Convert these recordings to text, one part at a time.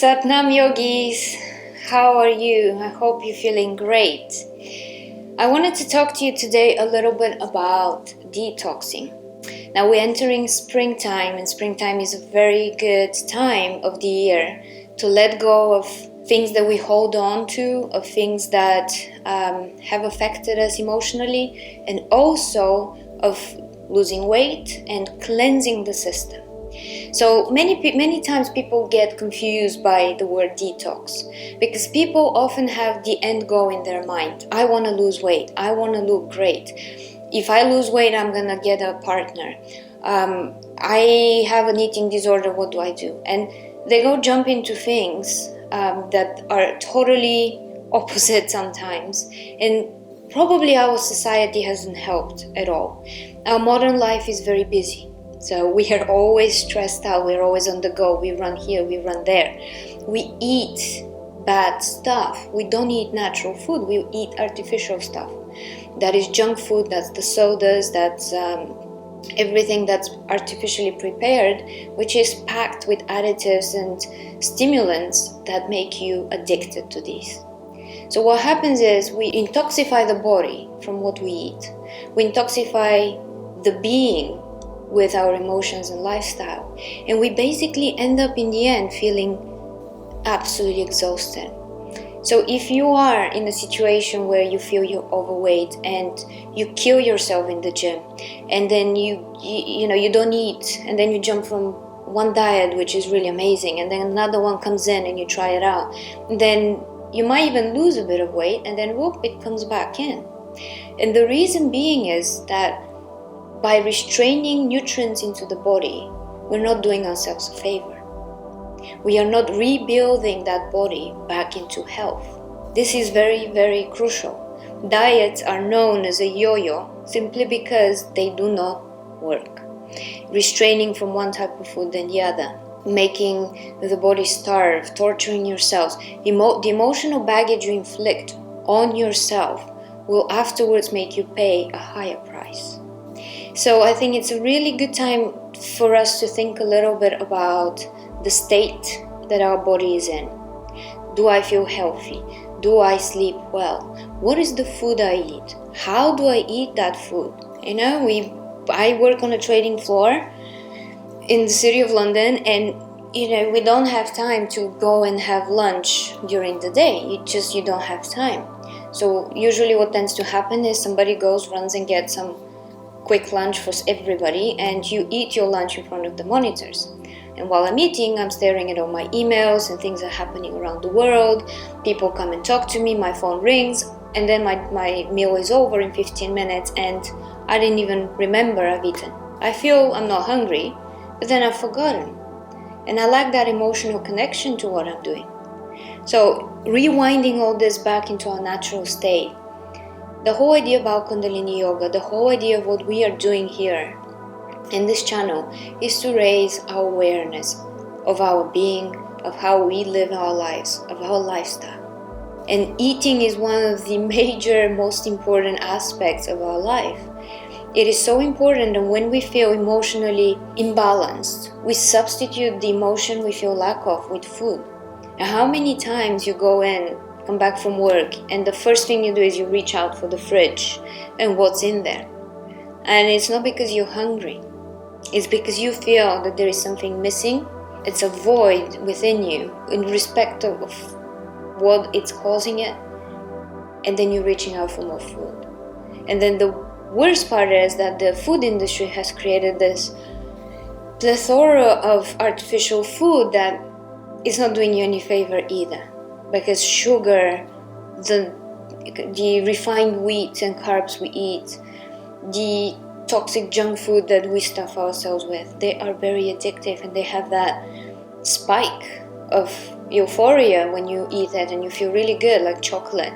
Satnam Yogis, how are you? I hope you're feeling great. I wanted to talk to you today a little bit about detoxing. Now we're entering springtime, and springtime is a very good time of the year to let go of things that we hold on to, of things that have affected us emotionally, and also of losing weight and cleansing the system. So many times people get confused by the word detox because people often have the end goal in their mind. I want to lose weight. I want to look great. If I lose weight, I'm going to get a partner. I have an eating disorder. What do I do? And they go jump into things that are totally opposite sometimes. And probably our society hasn't helped at all. Our modern life is very busy. So we are always stressed out, we're always on the go, we run here, we run there. We eat bad stuff, we don't eat natural food, we eat artificial stuff. That is junk food, that's the sodas, that's everything that's artificially prepared, which is packed with additives and stimulants that make you addicted to these. So what happens is we intoxify the body from what we eat. We intoxify the being with our emotions and lifestyle, and we basically end up in the end feeling absolutely exhausted. So if you are in a situation where you feel you're overweight and you kill yourself in the gym, and then you don't eat, and then you jump from one diet which is really amazing, and then another one comes in and you try it out, and then you might even lose a bit of weight, and then whoop, it comes back in. And the reason being is that by restraining nutrients into the body, we're not doing ourselves a favor. We are not rebuilding that body back into health. This is very, very crucial. Diets are known as a yo-yo simply because they do not work. Restraining from one type of food than the other, making the body starve, torturing yourselves. The emotional baggage you inflict on yourself will afterwards make you pay a higher price. So I think it's a really good time for us to think a little bit about the state that our body is in. Do I feel healthy? Do I sleep well? What is the food I eat? How do I eat that food? I work on a trading floor in the city of London, and we don't have time to go and have lunch during the day. You don't have time. So usually what tends to happen is somebody runs and gets some quick lunch for everybody, and you eat your lunch in front of the monitors. And while I'm eating, I'm staring at all my emails and things are happening around the world. People come and talk to me, my phone rings, and then my meal is over in 15 minutes and I didn't even remember I've eaten. I feel I'm not hungry, but then I've forgotten. And I lack that emotional connection to what I'm doing. So rewinding all this back into our natural state, the whole idea about Kundalini Yoga, the whole idea of what we are doing here in this channel is to raise our awareness of our being, of how we live our lives, of our lifestyle. And eating is one of the major, most important aspects of our life. It is so important that when we feel emotionally imbalanced, we substitute the emotion we feel lack of with food. And how many times you come back from work, and the first thing you do is you reach out for the fridge and what's in there. And it's not because you're hungry. It's because you feel that there is something missing. It's a void within you in respect of what it's causing it. And then you're reaching out for more food. And then the worst part is that the food industry has created this plethora of artificial food that is not doing you any favor either. Because sugar, the refined wheat and carbs we eat, the toxic junk food that we stuff ourselves with, they are very addictive, and they have that spike of euphoria when you eat it and you feel really good, like chocolate.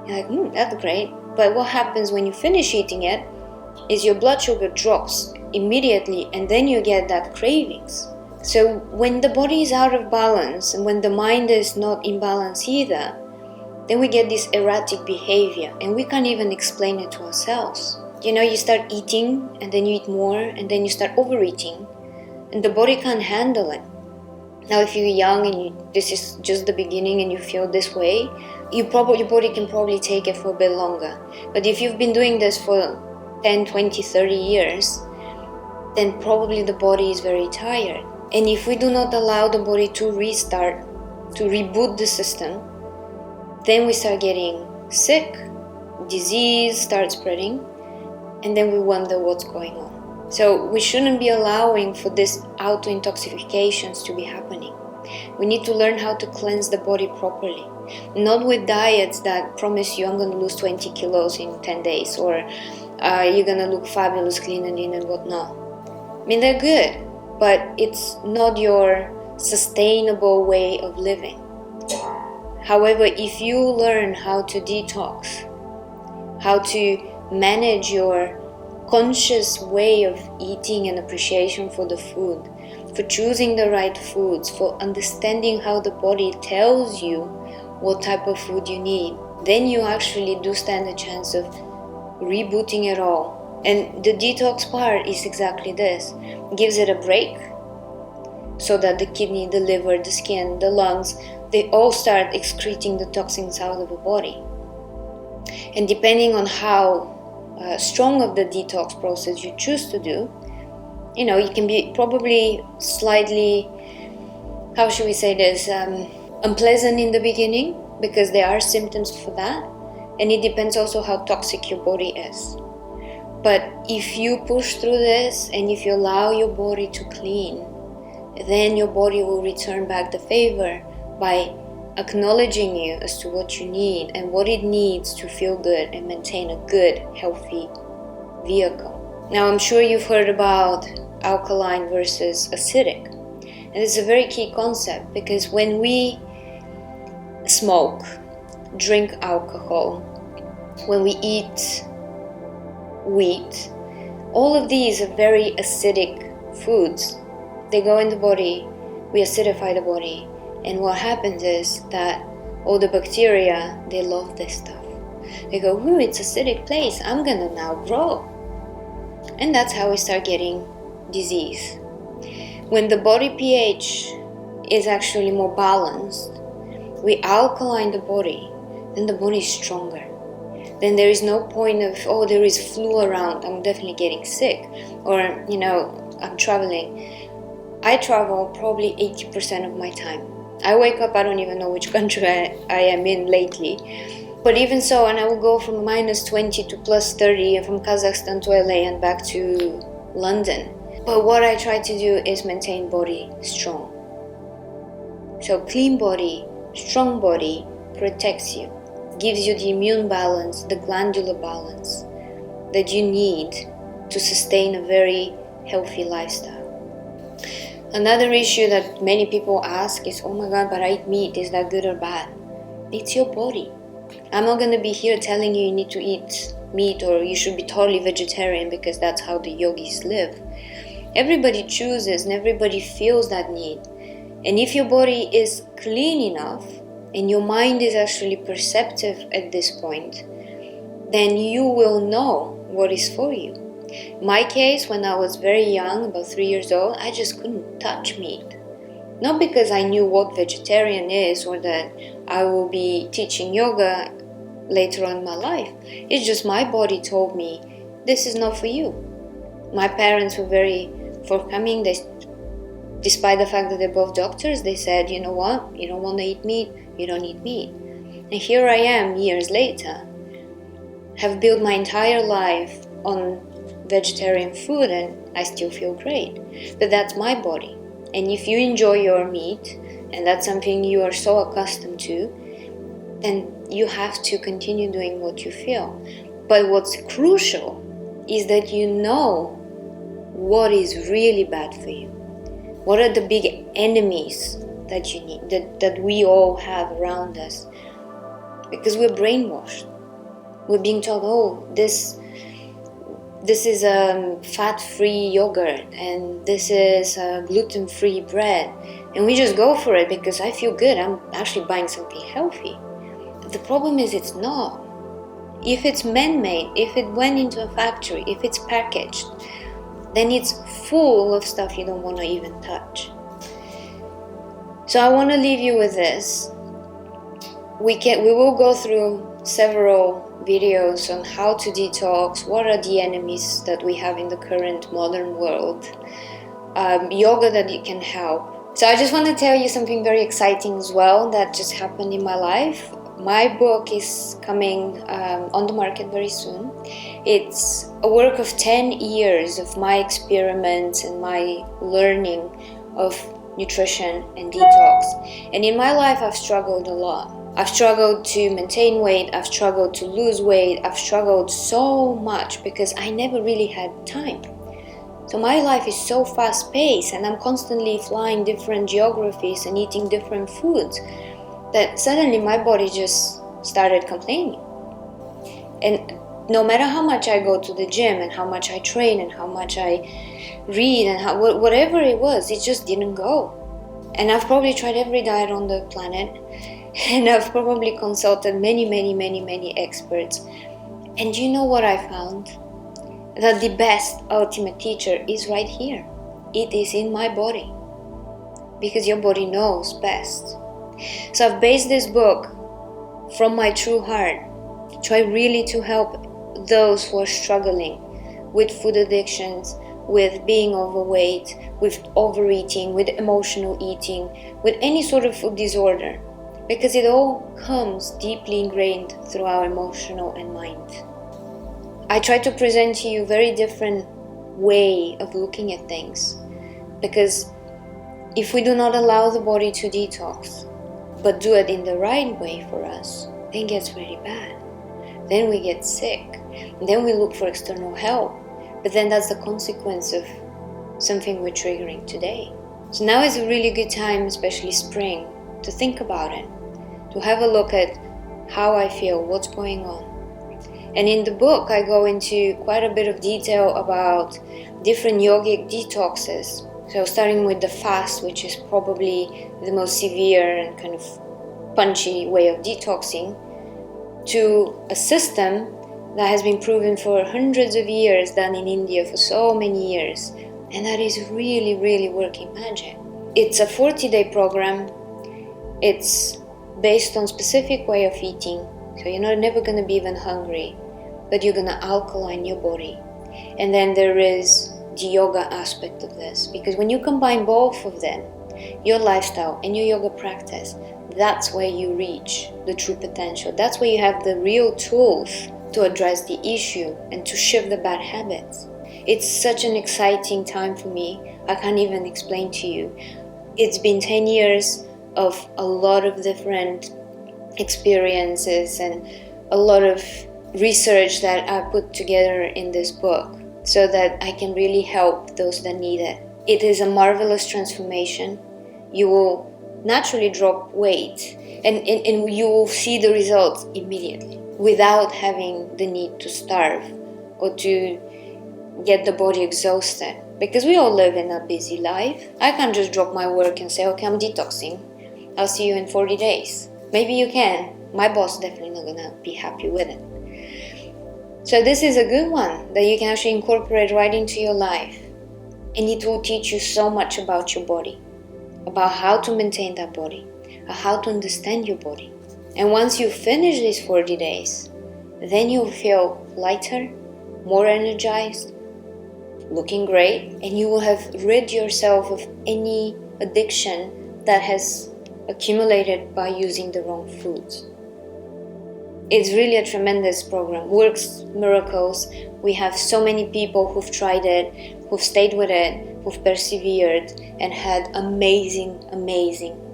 You're like, that's great. But what happens when you finish eating it is your blood sugar drops immediately, and then you get that cravings. So when the body is out of balance and when the mind is not in balance either, then we get this erratic behavior, and we can't even explain it to ourselves. You start eating, and then you eat more, and then you start overeating, and the body can't handle it. Now, if you're young and this is just the beginning and you feel this way, your body can probably take it for a bit longer. But if you've been doing this for 10, 20, 30 years, then probably the body is very tired. And if we do not allow the body to restart, to reboot the system, then we start getting sick, disease starts spreading, and then we wonder what's going on. So we shouldn't be allowing for these auto-intoxications to be happening. We need to learn how to cleanse the body properly. Not with diets that promise you I'm going to lose 20 kilos in 10 days or you're going to look fabulous, clean and lean and whatnot. I mean, they're good, but it's not your sustainable way of living. However, if you learn how to detox, how to manage your conscious way of eating and appreciation for the food, for choosing the right foods, for understanding how the body tells you what type of food you need, then you actually do stand a chance of rebooting it all. And the detox part is exactly this. Gives it a break so that the kidney, the liver, the skin, the lungs, they all start excreting the toxins out of the body. And depending on how strong of the detox process you choose to do, it can be probably slightly, how should we say this, unpleasant in the beginning, because there are symptoms for that, and it depends also how toxic your body is. But if you push through this and if you allow your body to clean, then your body will return back the favor by acknowledging you as to what you need and what it needs to feel good and maintain a good, healthy vehicle. Now, I'm sure you've heard about alkaline versus acidic. And it's a very key concept, because when we smoke, drink alcohol, when we eat wheat, all of these are very acidic foods. They go in the body, we acidify the body, and what happens is that all the bacteria, they love this stuff. They go, ooh, it's acidic place, I'm gonna now grow. And that's how we start getting disease. When the body pH is actually more balanced, we alkaline the body, then the body is stronger. Then there is no point of, oh, there is flu around, I'm definitely getting sick. Or, I'm traveling. I travel probably 80% of my time. I wake up, I don't even know which country I am in lately. But even so, and I will go from -20 to +30, and from Kazakhstan to LA and back to London. But what I try to do is maintain body strong. So clean body, strong body protects you, gives you the immune balance, the glandular balance that you need to sustain a very healthy lifestyle. Another issue that many people ask is, oh my God, but I eat meat, is that good or bad? It's your body. I'm not going to be here telling you need to eat meat or you should be totally vegetarian because that's how the yogis live. Everybody chooses and everybody feels that need. And if your body is clean enough and your mind is actually perceptive at this point, then you will know what is for you. My case, when I was very young, about 3 years old, I just couldn't touch meat. Not because I knew what vegetarian is or that I will be teaching yoga later on in my life. It's just my body told me, this is not for you. My parents were very forthcoming. Despite the fact that they're both doctors, they said, you know what, you don't want to eat meat, you don't eat meat. And here I am, years later, have built my entire life on vegetarian food and I still feel great. But that's my body. And if you enjoy your meat and that's something you are so accustomed to, then you have to continue doing what you feel. But what's crucial is that you know what is really bad for you. What are the big enemies that you need, that we all have around us? Because we're brainwashed. We're being told, oh, this is a fat-free yogurt and this is a gluten-free bread. And we just go for it because I feel good. I'm actually buying something healthy. But the problem is it's not. If it's man-made, if it went into a factory, if it's packaged, then it's full of stuff you don't want to even touch. So I want to leave you with this. We will go through several videos on how to detox, what are the enemies that we have in the current modern world, yoga that it can help. So I just want to tell you something very exciting as well that just happened in my life. My book is coming on the market very soon. It's a work of 10 years of my experiments and my learning of nutrition and detox. And in my life, I've struggled a lot. I've struggled to maintain weight, I've struggled to lose weight, I've struggled so much because I never really had time. So my life is so fast-paced and I'm constantly flying different geographies and eating different foods that suddenly my body just started complaining. And no matter how much I go to the gym and how much I train and how much I read and whatever it was, it just didn't go. And I've probably tried every diet on the planet, and I've probably consulted many experts. And you know what I found? That the best ultimate teacher is right here. It is in my body. Because your body knows best. So I've based this book from my true heart. Try really to help those who are struggling with food addictions, with being overweight, with overeating, with emotional eating, with any sort of food disorder. Because it all comes deeply ingrained through our emotional and mind. I try to present to you a very different way of looking at things. Because if we do not allow the body to detox, but do it in the right way for us, then it gets really bad. Then we get sick. Then we look for external help. But then that's the consequence of something we're triggering today. So now is a really good time, especially spring, to think about it. To have a look at how I feel, what's going on. And in the book, I go into quite a bit of detail about different yogic detoxes. So starting with the fast, which is probably the most severe and kind of punchy way of detoxing, to a system that has been proven for hundreds of years, done in India for so many years. And that is really working magic. It's a 40-day program. It's based on specific way of eating, so you're never going to be even hungry, but you're going to alkaline your body. And then there is the yoga aspect of this, because when you combine both of them, your lifestyle and your yoga practice, that's where you reach the true potential. That's where you have the real tools to address the issue and to shift the bad habits. It's such an exciting time for me. I can't even explain to you. It's been 10 years of a lot of different experiences and a lot of research that I put together in this book so that I can really help those that need it. It is a marvelous transformation. You will naturally drop weight and you will see the results immediately without having the need to starve or to get the body exhausted. Because we all live in a busy life. I can't just drop my work and say, okay, I'm detoxing. I'll see you in 40 days. Maybe you can. My boss definitely not gonna be happy with it. So this is a good one that you can actually incorporate right into your life. And it will teach you so much about your body, about how to maintain that body, how to understand your body. And once you finish these 40 days, then you'll feel lighter, more energized, looking great, and you will have rid yourself of any addiction that has accumulated by using the wrong foods. It's really a tremendous program, works miracles. We have so many people who've tried it, who've stayed with it, who've persevered and had amazing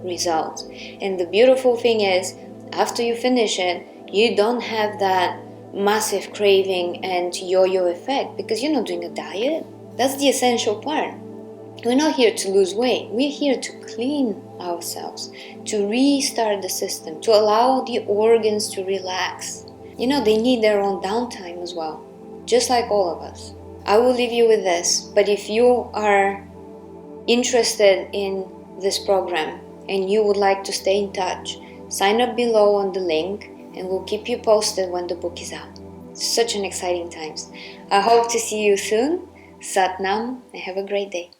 results. And the beautiful thing is, after you finish it, you don't have that massive craving and yo-yo effect because you're not doing a diet. That's the essential part. We're not here to lose weight. We're here to clean ourselves, to restart the system, to allow the organs to relax. They need their own downtime as well, just like all of us. I will leave you with this, but if you are interested in this program and you would like to stay in touch, sign up below on the link and we'll keep you posted when the book is out. Such an exciting times. I hope to see you soon. Sat Nam and have a great day.